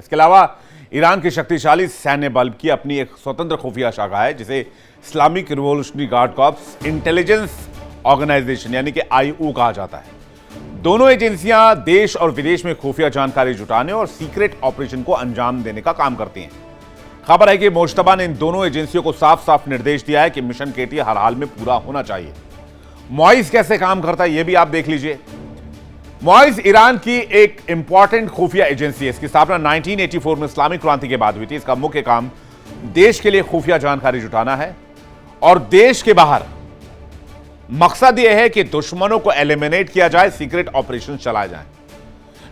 इसके अलावा ईरान की शक्तिशाली सैन्य बल की अपनी एक स्वतंत्र खुफिया शाखा है जिसे Islamic Revolutionary Guard Corps Intelligence Organisation यानी कि आईओ कहा जाता है। दोनों एजेंसियां देश और विदेश में खुफिया जानकारी जुटाने और सीक्रेट ऑपरेशन को अंजाम देने का काम करती हैं। खबर है कि मुश्तबा ने इन दोनों एजेंसियों को साफ साफ निर्देश दिया है कि मिशन केटी हर हाल में पूरा होना चाहिए। मॉइज कैसे काम करता है यह भी आप देख लीजिए। मॉइज ईरान की एक इंपॉर्टेंट खुफिया एजेंसी है। इसकी स्थापना 1984 में इस्लामिक क्रांति के बाद हुई थी। इसका मुख्य काम देश के लिए खुफिया जानकारी जुटाना है और देश के बाहर मकसद यह है कि दुश्मनों को एलिमिनेट किया जाए, सीक्रेट ऑपरेशन चलाए जाएं।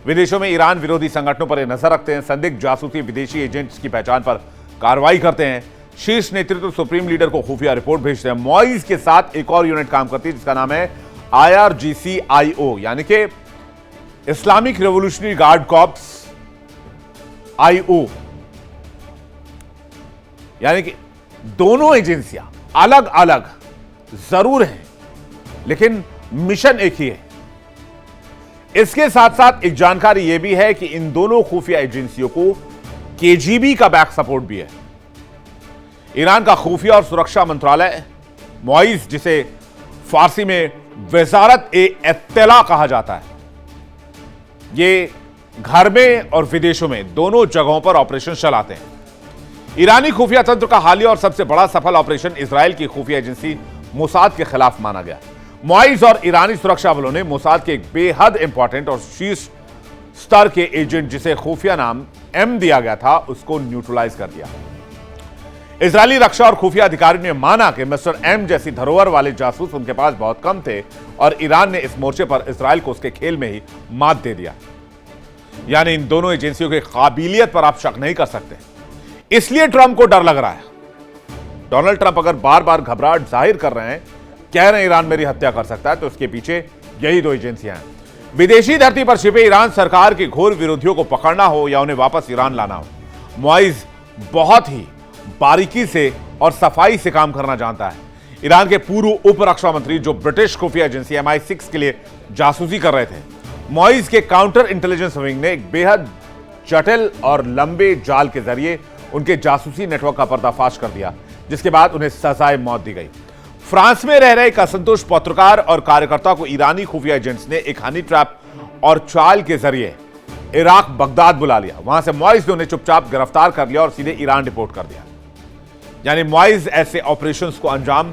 विदेशों में ईरान विरोधी संगठनों पर नजर रखते हैं, संदिग्ध जासूसी विदेशी एजेंट्स की पहचान पर कार्रवाई करते हैं, शीर्ष नेतृत्व सुप्रीम लीडर को खुफिया रिपोर्ट भेजते हैं। मॉइज के साथ एक और यूनिट काम करती है जिसका नाम है IRGC-IO यानी कि Islamic Revolutionary Guard corps IO। यानी कि दोनों एजेंसियां अलग अलग जरूर हैं लेकिन मिशन एक ही है। इसके साथ साथ एक जानकारी यह भी है कि इन दोनों खुफिया एजेंसियों को KGB का बैक सपोर्ट भी है। ईरान का खुफिया और सुरक्षा मंत्रालय मॉइज, जिसे फारसी में वजारत-ए-इत्तला कहा जाता है, ये घर में और विदेशों में दोनों जगहों पर ऑपरेशन चलाते हैं। ईरानी खुफिया तंत्र का हालिया और सबसे बड़ा सफल ऑपरेशन इजराइल की खुफिया एजेंसी मोसाद के खिलाफ माना गया। मॉइज और ईरानी सुरक्षा बलों ने मोसाद के एक बेहद इंपॉर्टेंट और शीर्ष स्तर के एजेंट, जिसे खुफिया नाम M दिया गया था, उसको न्यूट्रलाइज कर दिया। इजरायली रक्षा और खुफिया अधिकारियों ने माना कि मिस्टर M जैसी धरोहर वाले जासूस उनके पास बहुत कम थे और ईरान ने इस मोर्चे पर इजराइल को उसके खेल में ही मात दे दिया। यानी इन दोनों एजेंसियों की काबिलियत पर आप शक नहीं कर सकते। इसलिए ट्रंप को डर लग रहा है। डोनाल्ड ट्रंप अगर बार बार घबराहट जाहिर कर रहे हैं, कह रहे हैं ईरान मेरी हत्या कर सकता है, तो उसके पीछे यही दो एजेंसियां हैं। विदेशी धरती पर छिपे ईरान सरकार के घोर विरोधियों को पकड़ना हो या उन्हें वापस ईरान लाना हो, मॉइज बहुत ही बारीकी से और सफाई से काम करना जानता है। ईरान के पूर्व उप रक्षा मंत्री जो ब्रिटिश खुफिया एजेंसी MI6 के लिए जासूसी कर रहे थे, मॉइज के काउंटर इंटेलिजेंस विंग ने एक बेहद जटिल और लंबे जाल के जरिए उनके जासूसी नेटवर्क का पर्दाफाश कर दिया, जिसके बाद उन्हें सजाए मौत दी गई। फ्रांस में रह रहे एक असंतुष्ट पत्रकार और कार्यकर्ता को ईरानी खुफिया एजेंट्स ने एक हनी ट्रैप और चाल के जरिए इराक बगदाद बुला लिया। वहां से मॉइज ने उन्हें चुपचाप गिरफ्तार कर लिया और सीधे ईरान रिपोर्ट कर दिया। यानी मॉइज ऐसे ऑपरेशंस को अंजाम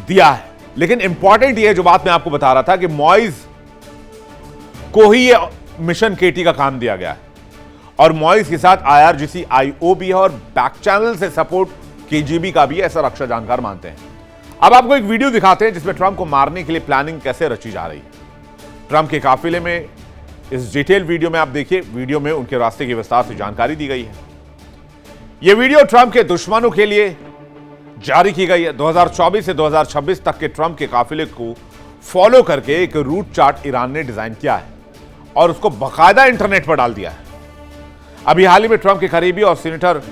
दिया है। लेकिन इंपॉर्टेंट यह जो बात मैं आपको बता रहा था कि मॉइज को ही यह मिशन केटी का काम दिया गया है और मॉइज के साथ IRGC-IO भी है और बैक चैनल से सपोर्ट KGB का भी, ऐसा रक्षा जानकार मानते हैं। अब आपको एक वीडियो दिखाते हैं जिसमें ट्रंप को मारने के लिए प्लानिंग कैसे रची जा रही है। ट्रंप के काफिले में इस डिटेल वीडियो में आप देखिए, वीडियो में उनके रास्ते की विस्तार से जानकारी दी गई है। यह वीडियो ट्रंप के दुश्मनों के लिए जारी की गई है। 2024 से 2026 तक के ट्रंप के काफिले को फॉलो करके एक रूट चार्ट ईरान ने डिजाइन किया है और उसको बाकायदा इंटरनेट पर डाल दिया है। अभी हाल ही में ट्रंप के करीबी और सीनेटर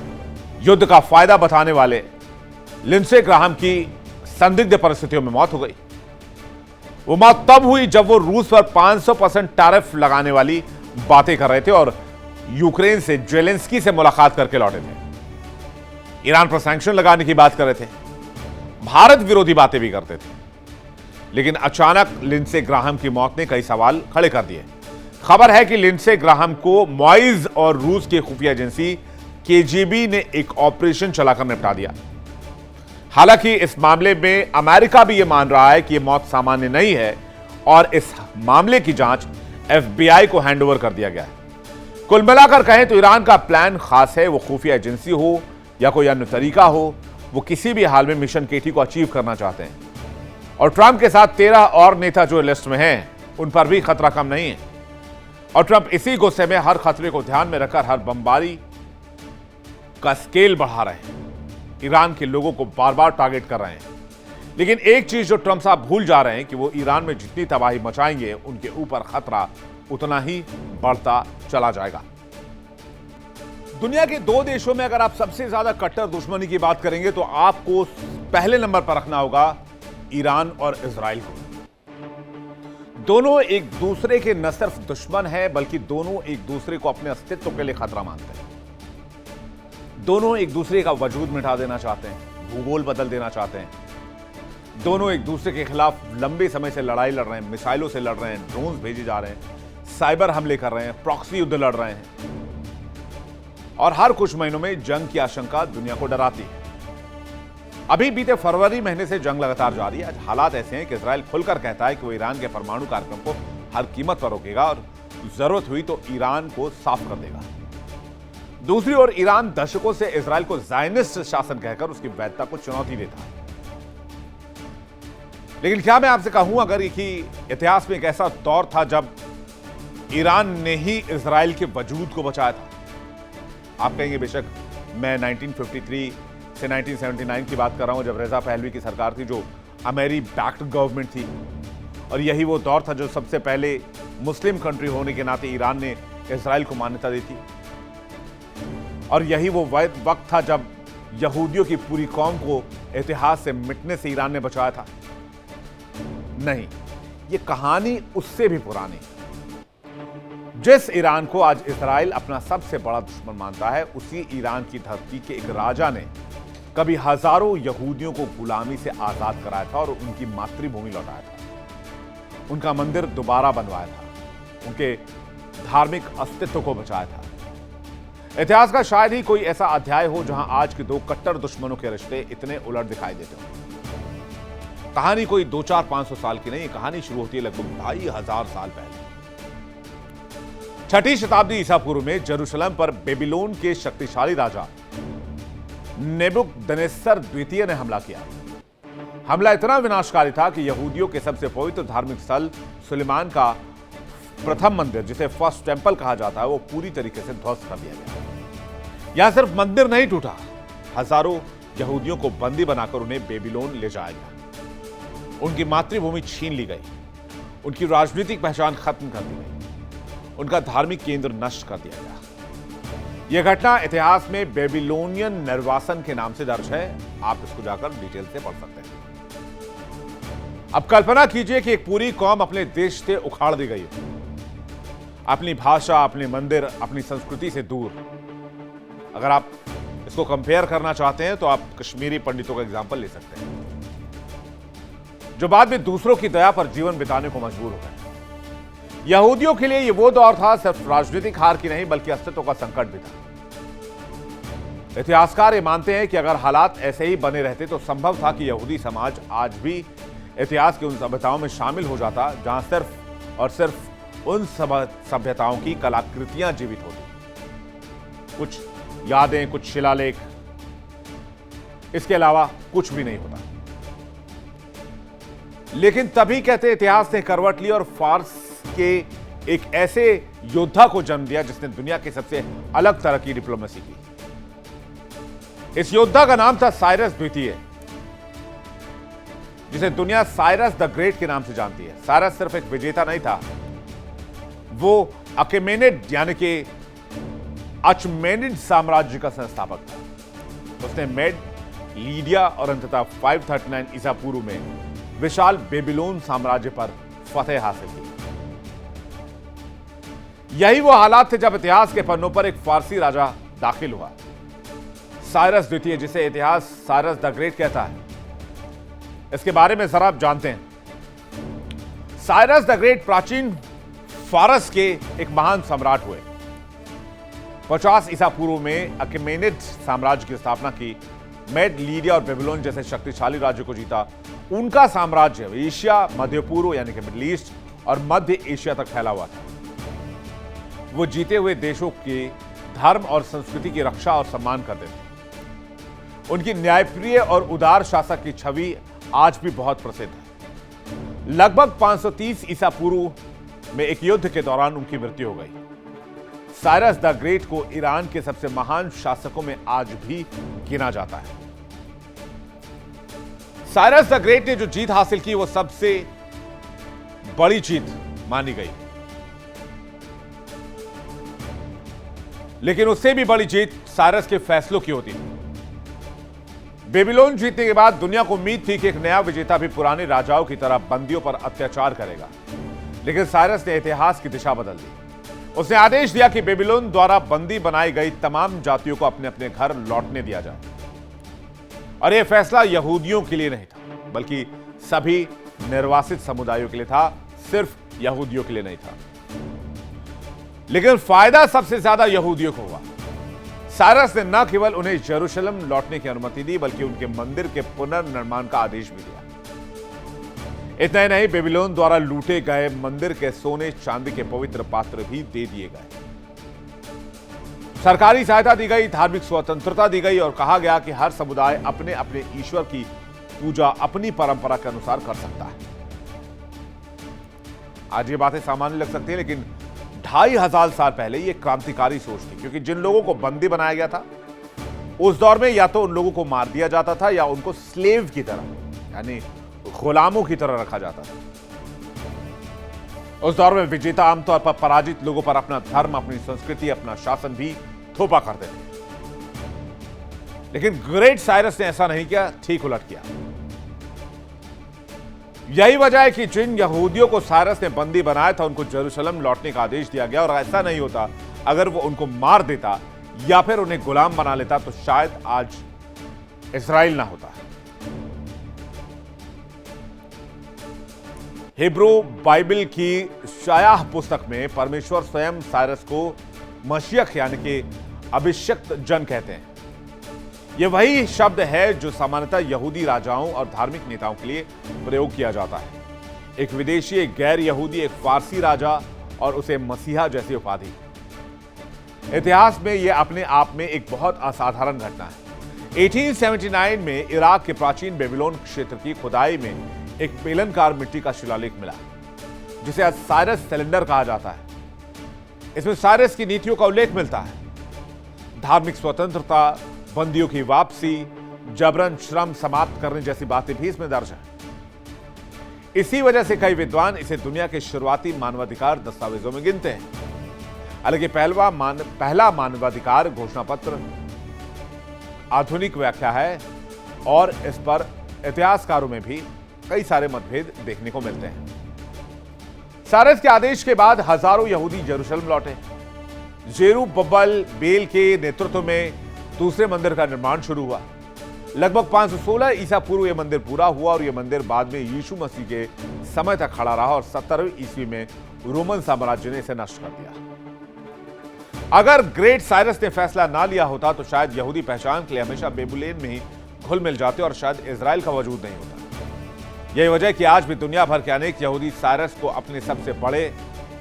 युद्ध का फायदा बताने वाले लिंडसे ग्राहम की संदिग्ध परिस्थितियों में मौत हो गई। वो मौत तब हुई जब वो रूस पर 500% टैरिफ लगाने वाली बातें कर रहे थे और यूक्रेन से जेलेंस्की से मुलाकात करके लौटे थे। ईरान पर सैंक्शन लगाने की बात कर रहे थे, भारत विरोधी बातें भी करते थे। लेकिन अचानक लिंडसे ग्राहम की मौत ने कई सवाल खड़े कर दिए। खबर है कि लिंडसे ग्राहम को मॉइज और रूस की खुफिया एजेंसी KGB ने एक ऑपरेशन चलाकर निपटा दिया। हालांकि इस मामले में अमेरिका भी यह मान रहा है कि यह मौत सामान्य नहीं है और इस मामले की जांच FBI को हैंडओवर कर दिया गया है। कुल मिलाकर कहें तो ईरान का प्लान खास है, वो खुफिया एजेंसी हो या कोई अन्य तरीका हो, वो किसी भी हाल में मिशन केटी को अचीव करना चाहते हैं। और ट्रंप के साथ 13 और नेता जो लिस्ट में हैं, उन पर भी खतरा कम नहीं है। और ट्रंप इसी गुस्से में हर खतरे को ध्यान में रखकर हर बमबारी का स्केल बढ़ा रहे हैं, ईरान के लोगों को बार बार टारगेट कर रहे हैं। लेकिन एक चीज जो ट्रंप साहब भूल जा रहे हैं कि वो ईरान में जितनी तबाही मचाएंगे, उनके ऊपर खतरा उतना ही बढ़ता चला जाएगा। दुनिया के दो देशों में अगर आप सबसे ज्यादा कट्टर दुश्मनी की बात करेंगे तो आपको पहले नंबर पर रखना होगा ईरान और इजराइल को। दोनों एक दूसरे के न सिर्फ दुश्मन हैं, बल्कि दोनों एक दूसरे को अपने अस्तित्व के लिए खतरा मानते हैं। दोनों एक दूसरे का वजूद मिटा देना चाहते हैं, भूगोल बदल देना चाहते हैं। दोनों एक दूसरे के खिलाफ लंबे समय से लड़ाई लड़ रहे हैं, मिसाइलों से लड़ रहे हैं, ड्रोन्स भेजे जा रहे हैं, साइबर हमले कर रहे हैं, प्रॉक्सी युद्ध लड़ रहे हैं, और हर कुछ महीनों में जंग की आशंका दुनिया को डराती है। अभी बीते फरवरी महीने से जंग लगातार जारी है। आज हालात ऐसे हैं कि इजराइल खुलकर कहता है कि वो ईरान के परमाणु कार्यक्रम को हर कीमत पर रोकेगा और जरूरत हुई तो ईरान को साफ कर देगा। दूसरी ओर ईरान दशकों से इजराइल को ज़ायनिस्ट शासन कहकर उसकी वैधता को चुनौती देता है। लेकिन क्या मैं आपसे कहूं अगर कि इतिहास में एक ऐसा दौर था जब ईरान ने ही इजराइल के वजूद को बचाया था? आप कहेंगे बेशक मैं 1953 से 1979 की बात कर रहा हूं, जब रजा पहलवी की सरकार थी, जो अमेरी बैक्ड गवर्नमेंट थी, और यही वो दौर था जो सबसे पहले मुस्लिम कंट्री होने के नाते ईरान ने इजराइल को मान्यता दी थी, और यही वो वक्त था जब यहूदियों की पूरी कौम को इतिहास से मिटने से ईरान ने बचाया था। नहीं, ये कहानी उससे भी पुरानी। जिस ईरान को आज इजराइल अपना सबसे बड़ा दुश्मन मानता है, उसी ईरान की धरती के एक राजा ने कभी हजारों यहूदियों को गुलामी से आजाद कराया था और उनकी मातृभूमि लौटाया था, उनका मंदिर दोबारा बनवाया था, उनके धार्मिक अस्तित्व को बचाया था। इतिहास का शायद ही कोई ऐसा अध्याय हो जहां आज के दो कट्टर दुश्मनों के रिश्ते इतने उलट दिखाई देते हो। कहानी कोई 200-500 साल की नहीं, कहानी शुरू होती है लगभग 2500 साल पहले। 6ठी शताब्दी ईसा पूर्व में जेरूशलेम पर बेबीलोन के शक्तिशाली राजा नेबुकदनेस्सर द्वितीय ने हमला किया। हमला इतना विनाशकारी था कि यहूदियों के सबसे पवित्र धार्मिक स्थल सुलेमान का प्रथम मंदिर, जिसे फर्स्ट टेंपल कहा जाता है, वो पूरी तरीके से ध्वस्त कर दिया गया। यहां सिर्फ मंदिर नहीं टूटा, हजारों यहूदियों को बंदी बनाकर उन्हें बेबीलोन ले जाया गया। उनकी मातृभूमि छीन ली गई, उनकी राजनीतिक पहचान खत्म कर दी गई, उनका धार्मिक केंद्र नष्ट कर दिया गया। यह घटना इतिहास में बेबीलोनियन निर्वासन के नाम से दर्ज है। आप इसको जाकर डिटेल से पढ़ सकते हैं। अब कल्पना कीजिए कि एक पूरी कौम अपने देश से उखाड़ दी गई है, अपनी भाषा, अपने मंदिर, अपनी संस्कृति से दूर। अगर आप इसको कंपेयर करना चाहते हैं तो आप कश्मीरी पंडितों का एग्जांपल ले सकते हैं, जो बाद में दूसरों की दया पर जीवन बिताने को मजबूर हो गए। यहूदियों के लिए यह वो दौर था सिर्फ राजनीतिक हार की नहीं, बल्कि अस्तित्व का संकट भी था। इतिहासकार ये मानते हैं कि अगर हालात ऐसे ही बने रहते तो संभव था कि यहूदी समाज आज भी इतिहास की उन सभ्यताओं में शामिल हो जाता जहां सिर्फ और सिर्फ उन सभ्यताओं की कलाकृतियां जीवित होती, कुछ यादें, कुछ शिलालेख, इसके अलावा कुछ भी नहीं होता। लेकिन तभी कहते इतिहास ने करवट ली और फारस के एक ऐसे योद्धा को जन्म दिया जिसने दुनिया के सबसे अलग तरह की डिप्लोमेसी की। इस योद्धा का नाम था साइरस द्वितीय, जिसे दुनिया साइरस द ग्रेट के नाम से जानती है। साइरस सिर्फ एक विजेता नहीं था, वो अकेमेनिड यानी कि अचमेनिड साम्राज्य का संस्थापक था। उसने मेड, लीडिया और अंततः 539 ईसा पूर्व में विशाल बेबीलोन साम्राज्य पर फतेह हासिल की। यही वो हालात थे जब इतिहास के पन्नों पर एक फारसी राजा दाखिल हुआ, साइरस द्वितीय, जिसे इतिहास साइरस द ग्रेट कहता है। इसके बारे में जरा आप जानते हैं। साइरस द ग्रेट प्राचीन फारस के एक महान सम्राट हुए। 50 ईसा पूर्व में अकेमेनिड साम्राज्य की स्थापना की, मेड, लीडिया और बेबीलोन जैसे शक्तिशाली राज्य को जीता। उनका साम्राज्य एशिया, मध्य पूर्व यानी कि मिडिल ईस्ट और मध्य एशिया तक फैला हुआ था। वो जीते हुए देशों के धर्म और संस्कृति की रक्षा और सम्मान करते थे। उनकी न्यायप्रिय और उदार शासक की छवि आज भी बहुत प्रसिद्ध है। लगभग 530 ईसा पूर्व में एक युद्ध के दौरान उनकी मृत्यु हो गई। साइरस द ग्रेट को ईरान के सबसे महान शासकों में आज भी गिना जाता है। साइरस द ग्रेट ने जो जीत हासिल की वो सबसे बड़ी जीत मानी गई, लेकिन उससे भी बड़ी जीत साइरस के फैसलों की होती थी। बेबीलोन जीतने के बाद दुनिया को उम्मीद थी कि एक नया विजेता भी पुराने राजाओं की तरह बंदियों पर अत्याचार करेगा। लेकिन साइरस ने इतिहास की दिशा बदल दी। उसने आदेश दिया कि बेबीलोन द्वारा बंदी बनाई गई तमाम जातियों को अपने अपने घर लौटने दिया जाए। और यह फैसला यहूदियों के लिए नहीं था, बल्कि सभी निर्वासित समुदायों के लिए था, सिर्फ यहूदियों के लिए नहीं था। लेकिन फायदा सबसे ज्यादा यहूदियों को हुआ। साइरस ने न केवल उन्हें यरूशलेम लौटने की अनुमति दी, बल्कि उनके मंदिर के पुनर्निर्माण का आदेश भी दिया। इतना ही नहीं, बेबीलोन द्वारा लूटे गए मंदिर के सोने चांदी के पवित्र पात्र भी दे दिए गए। सरकारी सहायता दी गई, धार्मिक स्वतंत्रता दी गई और कहा गया कि हर समुदाय अपने अपने ईश्वर की पूजा अपनी परंपरा के अनुसार कर सकता है। आज ये बातें सामान्य लग सकती हैं, लेकिन 2500 साल पहले ये क्रांतिकारी सोच थी, क्योंकि जिन लोगों को बंदी बनाया गया था उस दौर में या तो उन लोगों को मार दिया जाता था या उनको स्लेव की तरह, यानी गुलामों की तरह रखा जाता था। उस दौर में विजेता आमतौर पर पराजित लोगों पर अपना धर्म, अपनी संस्कृति, अपना शासन भी थोपा करते थे। लेकिन ग्रेट साइरस ने ऐसा नहीं किया, ठीक उलट किया। यही वजह है कि जिन यहूदियों को साइरस ने बंदी बनाया था उनको यरूशलेम लौटने का आदेश दिया गया। और ऐसा नहीं होता, अगर वो उनको मार देता या फिर उन्हें गुलाम बना लेता तो शायद आज इजराइल ना होता। हिब्रू बाइबल की शायाह पुस्तक में परमेश्वर स्वयं साइरस को मशीयख यानी कि अभिषिक्त जन कहते हैं। यह वही शब्द है जो सामान्यतः यहूदी राजाओं और धार्मिक नेताओं के लिए प्रयोग किया जाता है। एक विदेशी, एक गैर यहूदी, एक फारसी राजा और उसे मसीहा जैसी उपाधि। इतिहास में यह अपने आप में एक बहुत असाधारण घटना है। 1879 में इराक के प्राचीन बेबीलोन क्षेत्र की खुदाई में एक बेलनकार मिट्टी का शिलालेख मिला, जिसे आज साइरस सिलेंडर कहा जाता है। इसमें साइरस की नीतियों का उल्लेख मिलता है। धार्मिक स्वतंत्रता, बंदियों की वापसी, जबरन श्रम समाप्त करने जैसी बातें भी इसमें दर्ज हैं। इसी वजह से कई विद्वान इसे दुनिया के शुरुआती मानवाधिकार दस्तावेजों में गिनते हैं। हालांकि पहला मानवाधिकार घोषणा पत्र आधुनिक व्याख्या है और इस पर इतिहासकारों में भी कई सारे मतभेद देखने को मिलते हैं। साइरस के आदेश के बाद हजारों यहूदी यरूशलेम लौटे। जेरुब्बाबेल बेल के नेतृत्व में दूसरे मंदिर का निर्माण शुरू हुआ। लगभग 516 ईसा पूर्व यह मंदिर पूरा हुआ और यह मंदिर बाद में यीशु मसीह के समय तक खड़ा रहा और 70वीं ईस्वी में रोमन साम्राज्य ने इसे नष्ट कर दिया। अगर ग्रेट साइरस ने फैसला ना लिया होता तो शायद यहूदी पहचान के लिए हमेशा बेबीलोन में ही घुल मिल जाते और शायद इजराइल का वजूद नहीं होता। यही वजह कि आज भी दुनिया भर के अनेक यहूदी साइरस को अपने सबसे बड़े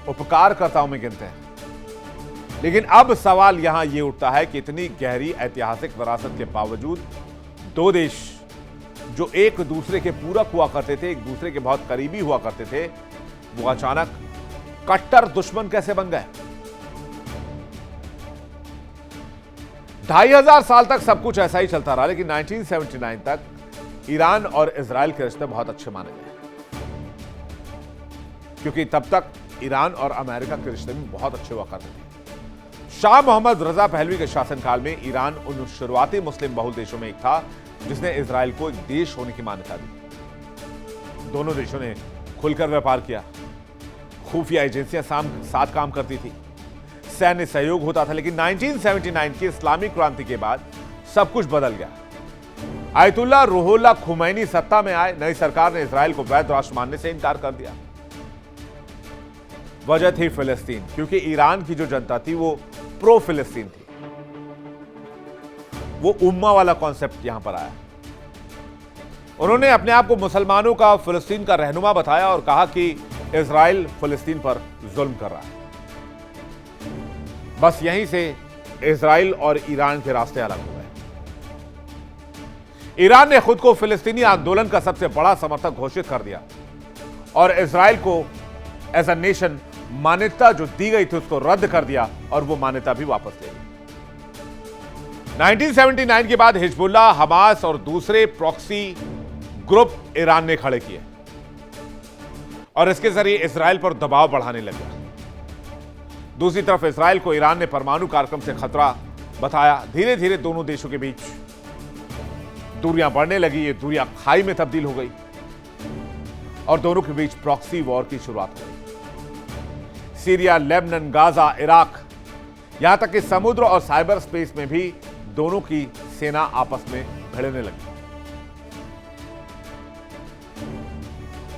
उपकारकर्ताओं में गिनते हैं। लेकिन अब सवाल यहां यह उठता है कि इतनी गहरी ऐतिहासिक विरासत के बावजूद दो देश जो एक दूसरे के पूरक हुआ करते थे, एक दूसरे के बहुत करीबी हुआ करते थे, वो अचानक कट्टर दुश्मन कैसे बन गए? 2500 साल तक सब कुछ ऐसा ही चलता रहा, लेकिन 1979 तक ईरान और इजराइल के रिश्ते बहुत अच्छे माने गए, क्योंकि तब तक ईरान और अमेरिका के रिश्ते भी बहुत अच्छे हुआ करते थे। शाह मोहम्मद रजा पहलवी के शासनकाल में ईरान उन शुरुआती मुस्लिम बहुल देशों में एक था जिसने इजराइल को एक देश होने की मान्यता दी। दोनों देशों ने खुलकर व्यापार किया, खुफिया एजेंसियां साथ काम करती थी, सैन्य सहयोग होता था। लेकिन 1979 की इस्लामिक क्रांति के बाद सब कुछ बदल गया। आयतुल्लाह रूहुल्लाह खुमैनी सत्ता में आए। नई सरकार ने इजराइल को वैध राष्ट्र मानने से इनकार कर दिया। वजह थी फिलिस्तीन, क्योंकि ईरान की जो जनता थी वो प्रो फिलिस्तीन थी। वो उम्मा वाला कॉन्सेप्ट यहां पर आया। उन्होंने अपने आप को मुसलमानों का फिलिस्तीन का रहनुमा बताया और कहा कि इजराइल फिलिस्तीन पर जुल्म कर रहा है। बस यहीं से इजराइल और ईरान के रास्ते अलग हो गए। ईरान ने खुद को फिलिस्तीनी आंदोलन का सबसे बड़ा समर्थक घोषित कर दिया और इजराइल को एज अ नेशन मान्यता जो दी गई थी उसको रद्द कर दिया और वो मान्यता भी वापस ले ली। 1979 के बाद हिजबुल्लाह, हमास और दूसरे प्रॉक्सी ग्रुप ईरान ने खड़े किए और इसके जरिए इजराइल पर दबाव बढ़ाने लगा। दूसरी तरफ इजराइल को ईरान ने परमाणु कार्यक्रम से खतरा बताया। धीरे धीरे दोनों देशों के बीच दूरियां बढ़ने लगी। ये दूरियां खाई में तब्दील हो गई और दोनों के बीच प्रॉक्सी वॉर की शुरुआत हो गई। सीरिया, लेबनान, गाजा, इराक, यहां तक कि समुद्र और साइबर स्पेस में भी दोनों की सेना आपस में भिड़ने लगी।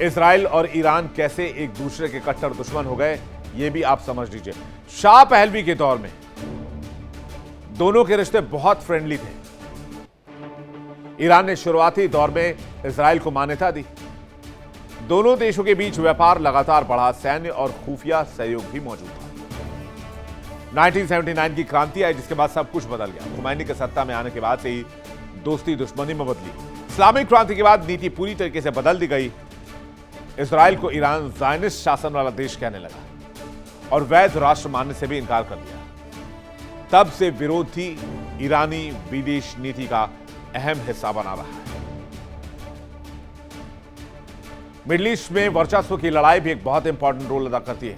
इजराइल और ईरान कैसे एक दूसरे के कट्टर दुश्मन हो गए, यह भी आप समझ लीजिए। शाह पहलवी के दौर में दोनों के रिश्ते बहुत फ्रेंडली थे। ईरान ने शुरुआती दौर में इजराइल को मान्यता दी। दोनों देशों के बीच व्यापार लगातार बढ़ा, सैन्य और खुफिया सहयोग भी मौजूद था। 1979 की क्रांति आई, जिसके बाद सब कुछ बदल गया। खुमैनी के सत्ता में आने के बाद से ही दोस्ती दुश्मनी में बदली। इस्लामिक क्रांति के बाद नीति पूरी तरीके से बदल दी गई। इजराइल को ईरान ज़ायनिस्ट शासन वाला देश कहने लगा और वैध राष्ट्र मानने से भी इनकार कर दिया। तब से विरोधी ईरानी विदेश नीति का अहम हिस्सा बना रहा है। मिडिल ईस्ट में वर्चस्व की लड़ाई भी एक बहुत इंपॉर्टेंट रोल अदा करती है।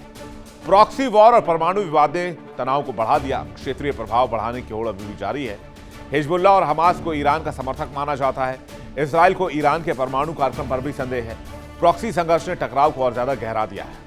प्रॉक्सी वॉर और परमाणु विवाद ने तनाव को बढ़ा दिया। क्षेत्रीय प्रभाव बढ़ाने की होड़ अभी भी जारी है। हिजबुल्लाह और हमास को ईरान का समर्थक माना जाता है। इजराइल को ईरान के परमाणु कार्यक्रम पर भी संदेह है। प्रॉक्सी संघर्ष ने टकराव को और ज्यादा गहरा दिया है।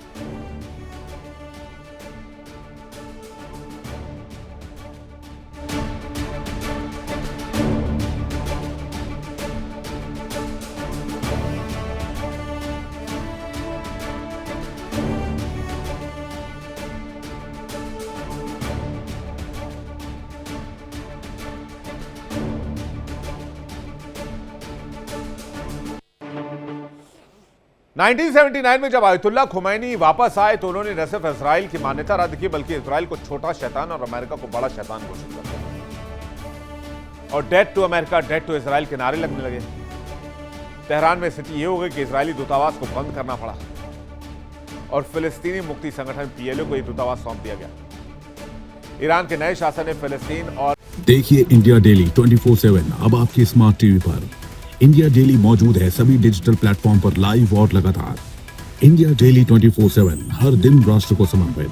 नाइनटीन 1979 में जब आयतुल्लाह खुमैनी वापस आए तो उन्होंने न सिर्फ इजराइल की मान्यता रद्द की, बल्कि इजराइल को छोटा शैतान और अमेरिका को बड़ा शैतान घोषित कर दिया। और death to America, death to Israel के नारे लगने लगे। तेहरान में स्थिति यह हो गई कि इजरायली दूतावास को बंद करना पड़ा और फिलिस्तीनी मुक्ति संगठन PLO को यह दूतावास सौंप दिया गया। ईरान के नए शासन ने फिलिस्तीन और देखिए इंडिया डेली 24/7 अब आपके स्मार्ट टीवी पर। इंडिया डेली मौजूद है सभी डिजिटल प्लेटफॉर्म पर लाइव और लगातार। इंडिया डेली 24/7 हर दिन राष्ट्र को समर्पित।